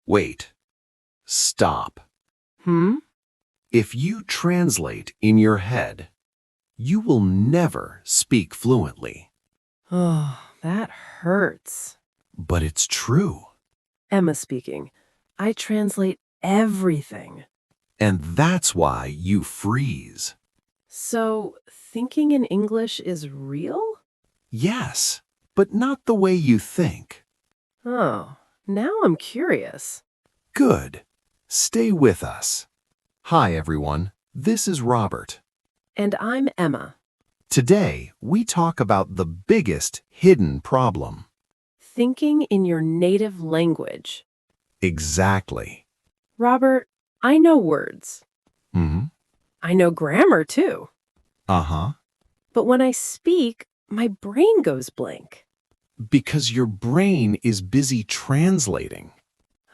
Wait. Stop. Hmm? If you translate in your head, you will never speak fluently. Oh, that hurts. But it's true. Emma speaking. I translate everything. And that's why you freeze. So, thinking in English is real? Yes, but not the way you think. Oh, now I'm curious. Good. Stay with us. Hi, everyone. This is Robert. And I'm Emma. Today, we talk about the biggest hidden problem. Thinking in your native language. Exactly. Robert, I know words. Mm-hmm. I know grammar too. Uh-huh. But when I speak, my brain goes blank. Because your brain is busy translating.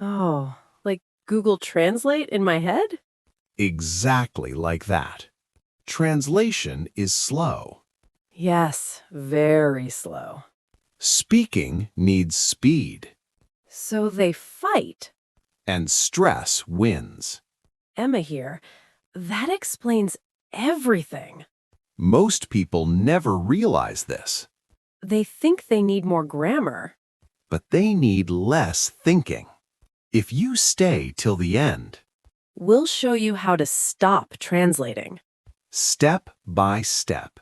Oh, like Google Translate in my head? Exactly like that. Translation is slow. Yes, very slow. Speaking needs speed, So they fight. and stress wins. Emma here. That explains everything. Most people never realize this, They think they need more grammar. but they need less thinking. If you stay till the end, We'll show you how to stop translating. step by step,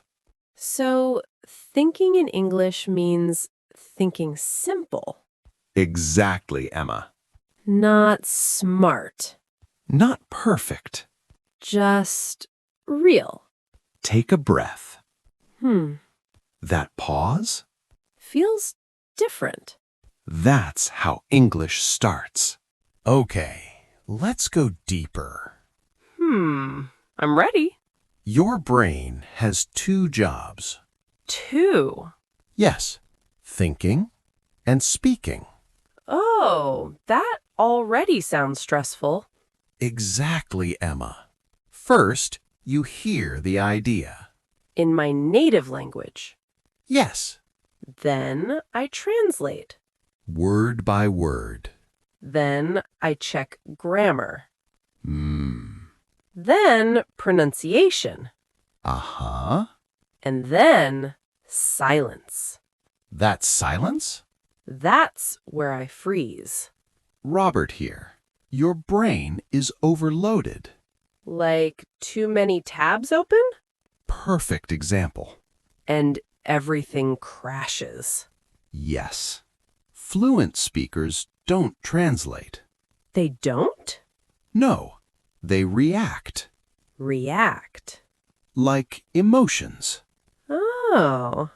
So, thinking in English means thinking simple, exactly, Emma. not smart, Not perfect. just real. Take a breath. That Pause? feels different. That's how English starts. Okay, let's go deeper. I'm ready. Your brain has two jobs. 2. Yes, thinking and speaking. Oh, that already sounds stressful. Exactly, Emma. First, you hear the idea. In my native language. Yes, Then I translate. word by word. Then I check grammar. Hmm. Then pronunciation. Uh-huh. And then silence. That's silence? That's where I freeze. Robert here. Your brain is overloaded. Like too many tabs open? Perfect example. And everything crashes. Yes. Fluent speakers don't translate. They don't? No, they react. React. Like emotions. Oh,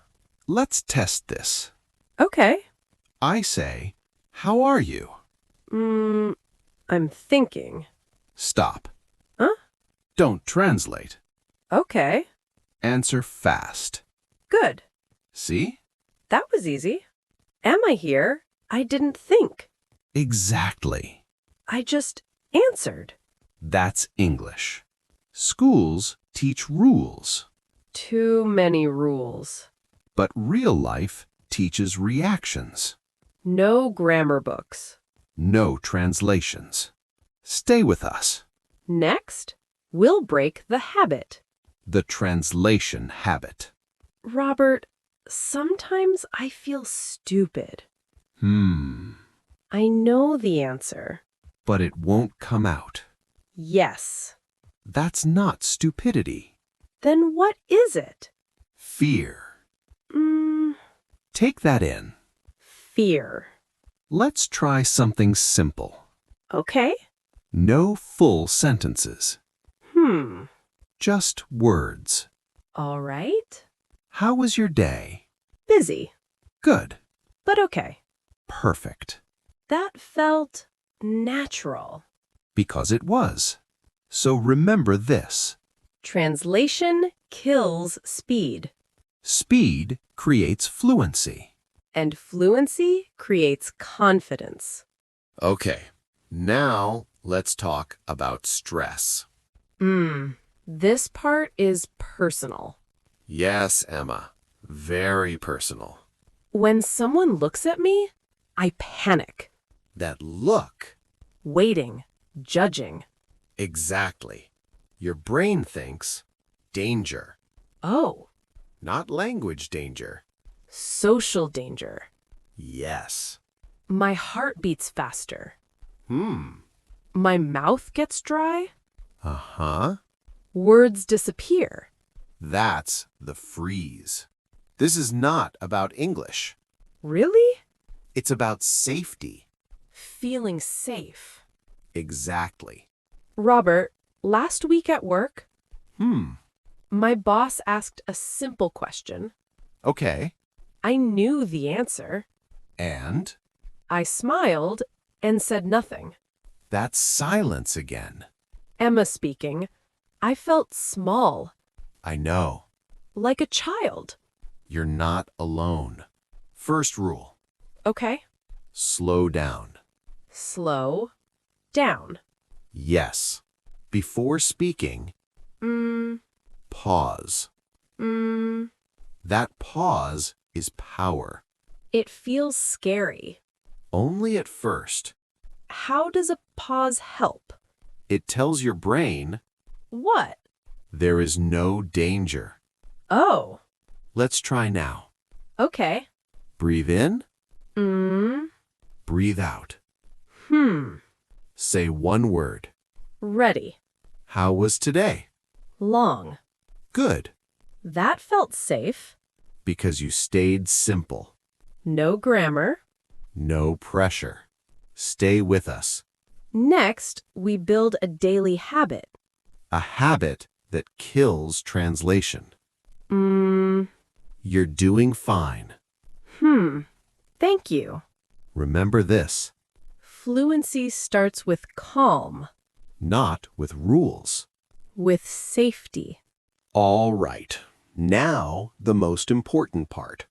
Let's test this. okay. I say, how are you? I'm thinking. Stop. Huh? Don't translate. Okay, Answer fast. good. See? That was easy. Am I here? I didn't think. Exactly. I just answered. That's English. Schools teach rules, Too many rules. but real life teaches reactions. No grammar books. No translations. Stay with us. Next, we'll break the habit. The translation habit. Robert, sometimes I feel stupid. I know the answer. But it won't come out. Yes. That's not stupidity. Then what is it? Fear. Take that in. Fear. Let's try something simple. Okay. No full sentences. Hmm. Just words. All right. How was your day? Busy, Good. but okay. Perfect. That felt natural. Because it was. So remember this. Translation kills speed, Speed creates fluency. and fluency creates confidence. Okay, now let's talk about stress. This part is personal. Yes, Emma. Very personal. When someone looks at me, I panic. That look Waiting, judging. Exactly. Your brain thinks danger, Oh, not language danger. social danger. Yes. My heart beats faster. Hmm. My mouth gets dry. Uh-huh. Words disappear. That's the freeze. This is not about English. Really? It's about safety. Feeling safe. Exactly. Robert, last week at work, Hmm. my boss asked a simple question. Okay. I knew the answer. And I smiled and said nothing. that's silence again. Emma speaking. I felt small, I know. like a child. You're not alone. First rule, Okay. slow down. Slow down. Yes. Before speaking, Mm, pause. mm. That pause is power. It feels scary. Only at first. How does a pause help? It tells your brain What? there is no danger. Oh, Let's try now. okay. Breathe in, Mm, breathe out. hmm. Say one word. Ready. How was today? Long. Good, That felt safe. because you stayed simple. No grammar. No pressure. Stay with us. Next, we build a daily habit. A habit that kills translation. Mm, You're doing fine. Thank you. Remember this, Fluency starts with calm, not with rules. with safety. All right. Now, the most important part.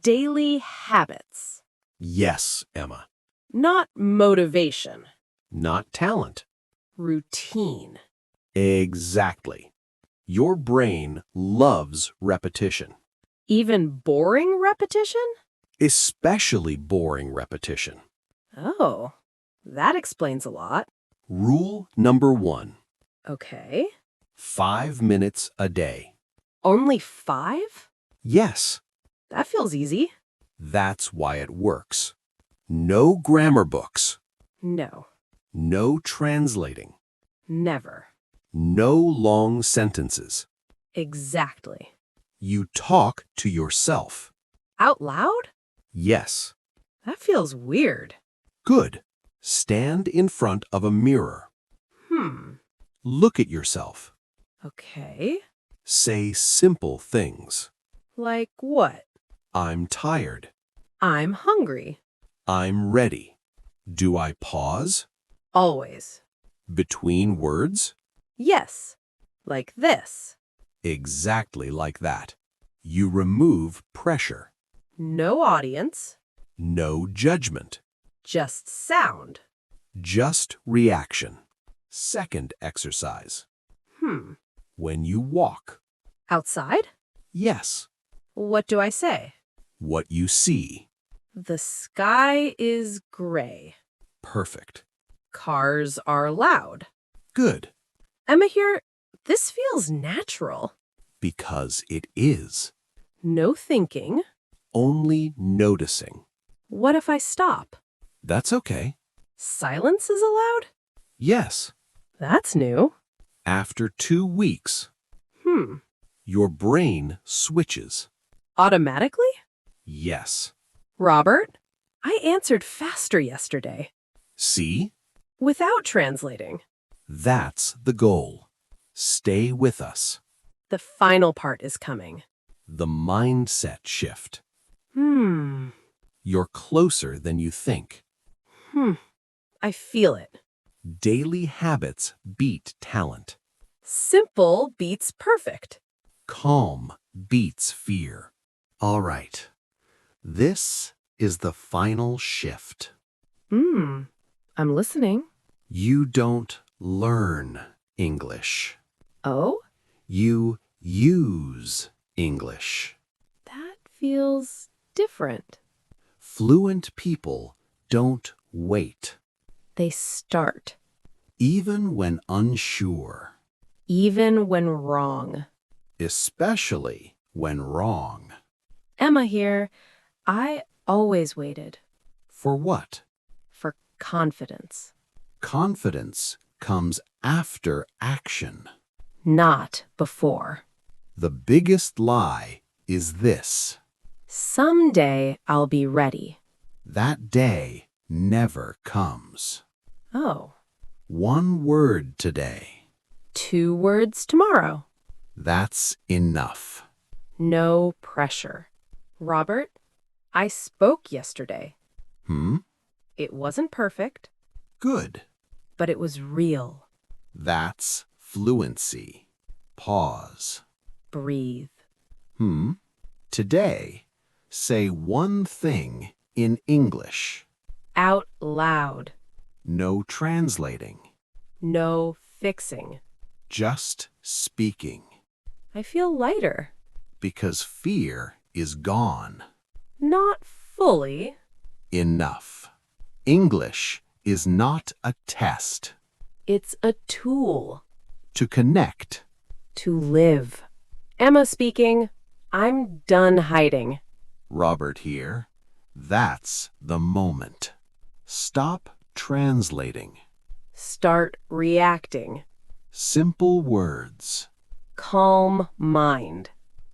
Daily habits. Yes, Emma. Not motivation. Not talent. Routine. Exactly. Your brain loves repetition, Even boring repetition? especially boring repetition. Oh, that explains a lot. Rule number 1, Okay. 5 minutes a day. Only 5? Yes, That feels easy. that's why it works. No grammar books, No, no translating, never. no long sentences. Exactly. You talk to yourself. Out loud? Yes, That feels weird. good. Stand in front of a mirror. Look at yourself. Okay. Say simple things. Like what? I'm tired. I'm hungry. I'm ready. Do I pause? Always. Between words? Yes. Like this. Exactly like that. You remove pressure. No audience. No judgment. Just sound. Just reaction. Second exercise. When you walk. Outside? Yes. What do I say? What you see. The sky is gray. Perfect. Cars are loud. Good. Emma here, this feels natural. Because it is. No thinking. Only noticing. What if I stop? That's okay. Silence is allowed? Yes. That's new. After 2 weeks, your brain switches. Automatically? Yes. Robert, I answered faster yesterday. See? Without translating. That's the goal. Stay with us. The final part is coming. The mindset shift. Hmm. You're closer than you think. I feel it. Daily habits beat talent. Simple beats perfect. Calm beats fear. All right. This is the final shift. I'm listening. You don't learn English. Oh? You use English. That feels different. Fluent people don't wait. They start, even when unsure, even when wrong. especially when wrong. Emma here. I always waited For what? for confidence, Confidence comes after action. not before. The biggest lie is this: Someday I'll be ready. that day never comes. Oh, One word today, 2 words tomorrow. that's enough. No pressure. Robert, I spoke yesterday. Hmm? It wasn't perfect, Good. but it was real. That's fluency. Pause. Breathe. Today, say one thing in English. Out loud. No translating, No fixing. just speaking. I feel lighter. Because fear is gone. Not fully. Enough. English is not a test. It's a tool To connect, to live. Emma speaking. I'm done hiding. Robert here. That's the moment. Stop translating. Start reacting. Simple words. Calm mind.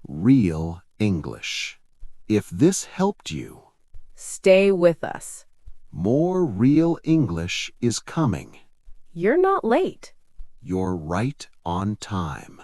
Real English. If this helped you, Stay with us. more real English is coming. You're not late. You're right on time.